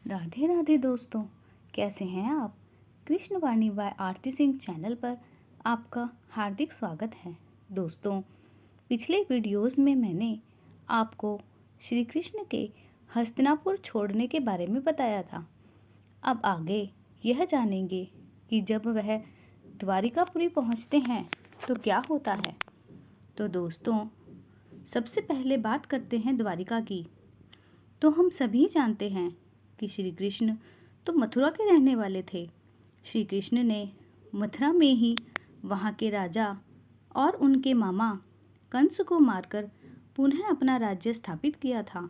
राधे राधे दोस्तों, कैसे हैं आप। कृष्ण वाणी बाय आरती सिंह चैनल पर आपका हार्दिक स्वागत है। दोस्तों, पिछले वीडियोस में मैंने आपको श्री कृष्ण के हस्तिनापुर छोड़ने के बारे में बताया था। अब आगे यह जानेंगे कि जब वह द्वारिकापुरी पहुंचते हैं तो क्या होता है। तो दोस्तों, सबसे पहले बात करते हैं द्वारिका की। तो हम सभी जानते हैं कि श्री कृष्ण तो मथुरा के रहने वाले थे। श्री कृष्ण ने मथुरा में ही वहाँ के राजा और उनके मामा कंस को मारकर पुनः अपना राज्य स्थापित किया था।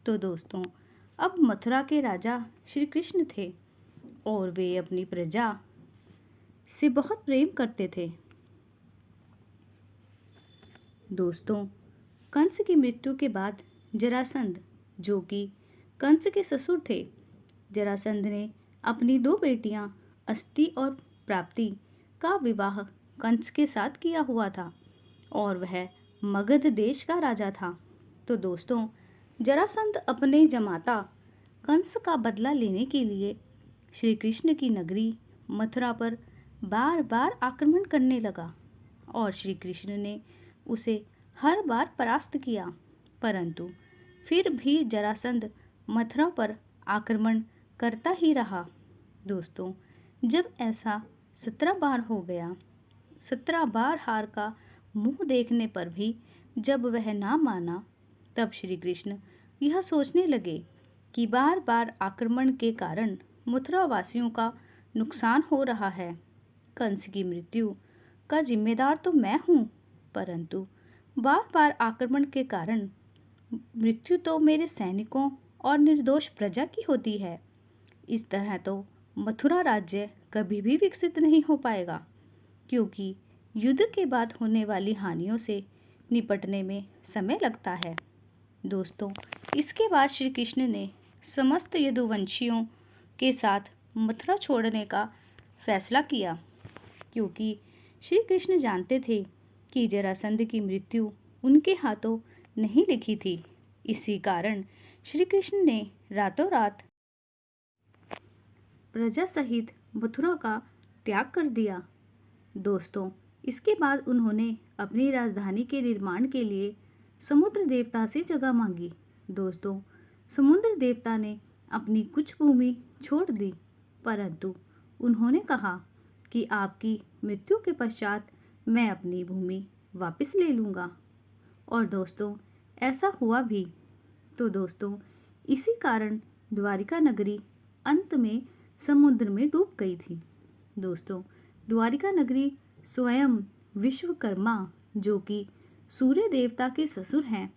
तो दोस्तों, अब मथुरा के राजा श्री कृष्ण थे और वे अपनी प्रजा से बहुत प्रेम करते थे। दोस्तों, कंस की मृत्यु के बाद जरासंध, जो कि कंस के ससुर थे, जरासंध ने अपनी दो बेटियां अस्ति और प्राप्ति का विवाह कंस के साथ किया हुआ था और वह मगध देश का राजा था। तो दोस्तों, जरासंध अपने जमाता कंस का बदला लेने के लिए श्री कृष्ण की नगरी मथुरा पर बार बार आक्रमण करने लगा और श्री कृष्ण ने उसे हर बार परास्त किया, परंतु फिर भी जरासंध मथुरा पर आक्रमण करता ही रहा। दोस्तों, जब ऐसा 17 बार हो गया, 17 बार हार का मुंह देखने पर भी जब वह ना माना, तब श्री कृष्ण यह सोचने लगे कि बार बार आक्रमण के कारण मथुरा वासियों का नुकसान हो रहा है। कंस की मृत्यु का जिम्मेदार तो मैं हूँ, परंतु बार बार आक्रमण के कारण मृत्यु तो मेरे सैनिकों और निर्दोष प्रजा की होती है। इस तरह तो मथुरा राज्य कभी भी विकसित नहीं हो पाएगा, क्योंकि युद्ध के बाद होने वाली हानियों से निपटने में समय लगता है। दोस्तों, इसके बाद श्री कृष्ण ने समस्त यदुवंशियों के साथ मथुरा छोड़ने का फैसला किया, क्योंकि श्री कृष्ण जानते थे कि जरासंध की मृत्यु उनके हाथों नहीं लिखी थी। इसी कारण श्री कृष्ण ने रातों रात प्रजा सहित मथुरा का त्याग कर दिया। दोस्तों, इसके बाद उन्होंने अपनी राजधानी के निर्माण के लिए समुद्र देवता से जगह मांगी। दोस्तों, समुद्र देवता ने अपनी कुछ भूमि छोड़ दी, परंतु उन्होंने कहा कि आपकी मृत्यु के पश्चात मैं अपनी भूमि वापस ले लूँगा। और दोस्तों, ऐसा हुआ भी। तो दोस्तों, इसी कारण द्वारिका नगरी अंत में समुद्र में डूब गई थी। दोस्तों, द्वारिका नगरी स्वयं विश्वकर्मा, जो कि सूर्य देवता के ससुर हैं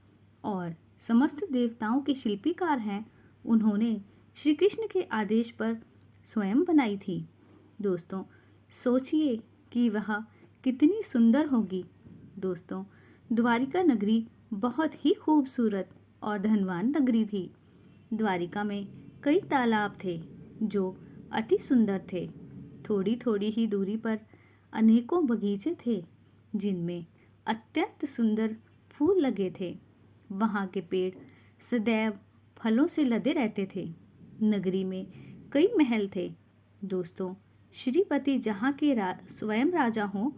और समस्त देवताओं के शिल्पीकार हैं, उन्होंने श्री कृष्ण के आदेश पर स्वयं बनाई थी। दोस्तों, सोचिए कि वह कितनी सुंदर होगी। दोस्तों, द्वारिका नगरी बहुत ही खूबसूरत और धनवान नगरी थी। द्वारिका में कई तालाब थे जो अति सुंदर थे। थोड़ी थोड़ी ही दूरी पर अनेकों बगीचे थे जिनमें अत्यंत सुंदर फूल लगे थे। वहाँ के पेड़ सदैव फलों से लदे रहते थे। नगरी में कई महल थे। दोस्तों, श्रीपति जहाँ के स्वयं राजा हों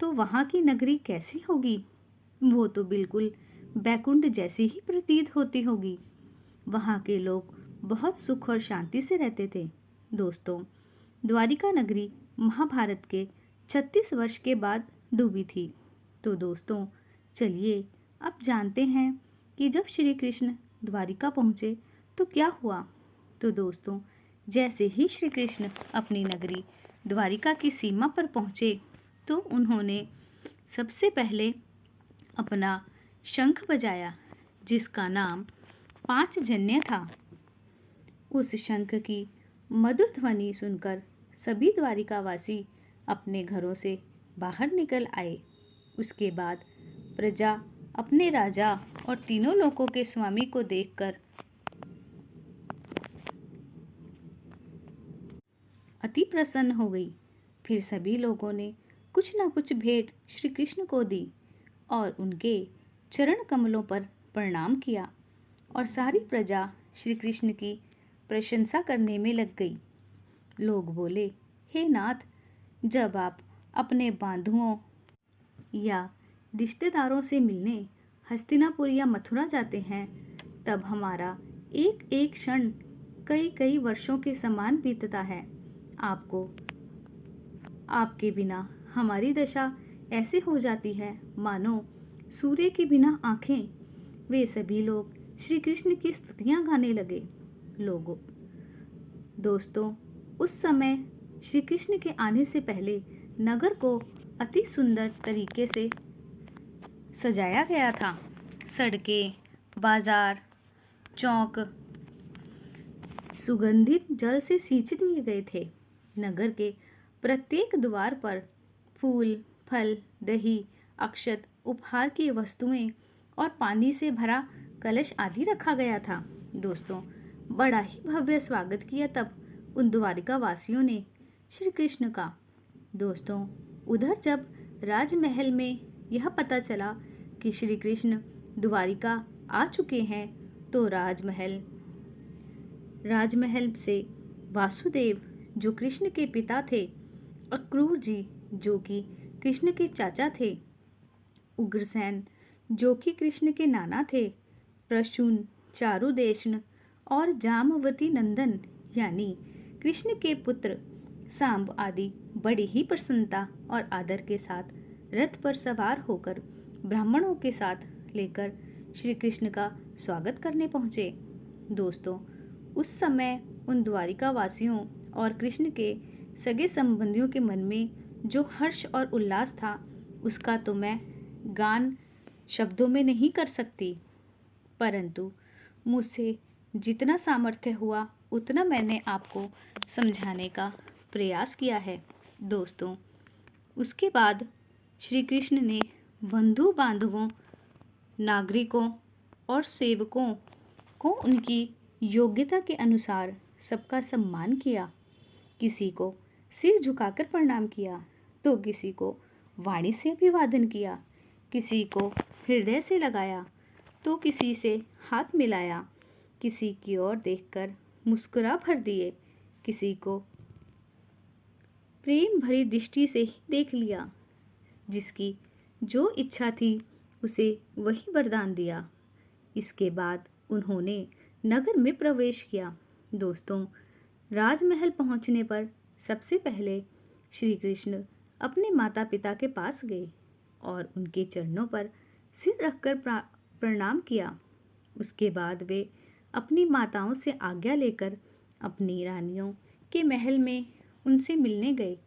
तो वहाँ की नगरी कैसी होगी। वो तो बिल्कुल बैकुंठ जैसी ही प्रतीत होती होगी। वहाँ के लोग बहुत सुख और शांति से रहते थे। दोस्तों, द्वारिका नगरी महाभारत के 36 वर्ष के बाद डूबी थी। तो दोस्तों, चलिए अब जानते हैं कि जब श्री कृष्ण द्वारिका पहुँचे तो क्या हुआ। तो दोस्तों, जैसे ही श्री कृष्ण अपनी नगरी द्वारिका की सीमा पर पहुँचे तो उन्होंने सबसे पहले अपना शंख बजाया, जिसका नाम पांचजन्य था। उस शंख की मधुर ध्वनि सुनकर सभी द्वारिकावासी अपने घरों से बाहर निकल आए। उसके बाद प्रजा अपने राजा और तीनों लोकों के स्वामी को देखकर अति प्रसन्न हो गई। फिर सभी लोगों ने कुछ न कुछ भेंट श्री कृष्ण को दी और उनके चरण कमलों पर प्रणाम किया और सारी प्रजा श्री कृष्ण की प्रशंसा करने में लग गई। लोग बोले, हे नाथ, जब आप अपने बंधुओं या रिश्तेदारों से मिलने हस्तिनापुर या मथुरा जाते हैं, तब हमारा एक एक क्षण कई कई वर्षों के समान बीतता है। आपके बिना हमारी दशा ऐसे हो जाती है मानो सूर्य के बिना आँखें। वे सभी लोग श्री कृष्ण की स्तुतियाँ गाने लगे। दोस्तों, उस समय श्री कृष्ण के आने से पहले नगर को अति सुंदर तरीके से सजाया गया था। सड़कें, बाजार, चौक सुगंधित जल से सींच दिए गए थे। नगर के प्रत्येक द्वार पर फूल, फल, दही, अक्षत, उपहार की वस्तुएं और पानी से भरा कलश आदि रखा गया था। दोस्तों, बड़ा ही भव्य स्वागत किया तब उन द्वारिका वासियों ने श्री कृष्ण का। दोस्तों, उधर जब राजमहल में यह पता चला कि श्री कृष्ण द्वारिका आ चुके हैं, तो राजमहल से वासुदेव, जो कृष्ण के पिता थे, अक्रूर जी, जो कि कृष्ण के चाचा थे, उग्रसेन, जो कि कृष्ण के नाना थे, प्रसून, चारुदेशन और जामवती नंदन यानी कृष्ण के पुत्र सांब आदि बड़ी ही प्रसन्नता और आदर के साथ रथ पर सवार होकर ब्राह्मणों के साथ लेकर श्री कृष्ण का स्वागत करने पहुँचे। दोस्तों, उस समय उन द्वारिका वासियों और कृष्ण के सगे संबंधियों के मन में जो हर्ष और उल्लास था, उसका तो मैं गान शब्दों में नहीं कर सकती, परंतु मुझसे जितना सामर्थ्य हुआ उतना मैंने आपको समझाने का प्रयास किया है। दोस्तों, उसके बाद श्री कृष्ण ने बंधु बांधवों, नागरिकों और सेवकों को उनकी योग्यता के अनुसार सबका सम्मान किया। किसी को सिर झुकाकर प्रणाम किया, तो किसी को वाणी से अभिवादन किया, किसी को हृदय से लगाया, तो किसी से हाथ मिलाया, किसी की ओर देखकर मुस्कुरा भर दिए, किसी को प्रेम भरी दृष्टि से ही देख लिया। जिसकी जो इच्छा थी उसे वही वरदान दिया। इसके बाद उन्होंने नगर में प्रवेश किया। दोस्तों, राजमहल पहुंचने पर सबसे पहले श्री कृष्ण अपने माता पिता के पास गए और उनके चरणों पर सिर रखकर प्रणाम किया। उसके बाद वे अपनी माताओं से आज्ञा लेकर अपनी रानियों के महल में उनसे मिलने गए।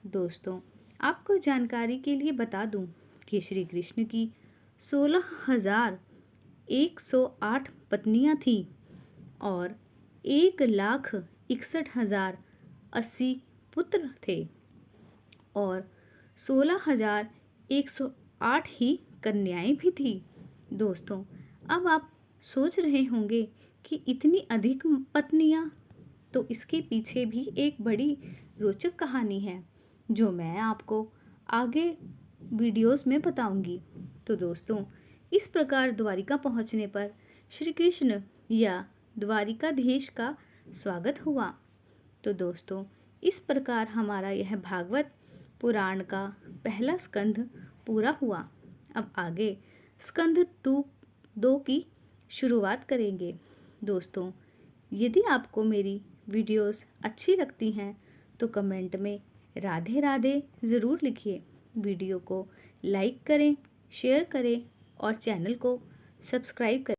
दोस्तों, आपको जानकारी के लिए बता दूं कि श्री कृष्ण की 16,108 पत्नियां थीं और 1,61,080 पुत्र थे और 16,108 ही कन्याएं भी थी। दोस्तों, अब आप सोच रहे होंगे कि इतनी अधिक पत्नियां, तो इसके पीछे भी एक बड़ी रोचक कहानी है जो मैं आपको आगे वीडियोस में बताऊंगी। तो दोस्तों, इस प्रकार द्वारिका पहुंचने पर श्री कृष्ण या द्वारिकाधीश का स्वागत हुआ। तो दोस्तों, इस प्रकार हमारा यह भागवत पुराण का पहला स्कंध पूरा हुआ। अब आगे स्कंध 2 की शुरुआत करेंगे। दोस्तों, यदि आपको मेरी वीडियोस अच्छी लगती हैं तो कमेंट में राधे राधे ज़रूर लिखिए। वीडियो को लाइक करें, शेयर करें और चैनल को सब्सक्राइब करें।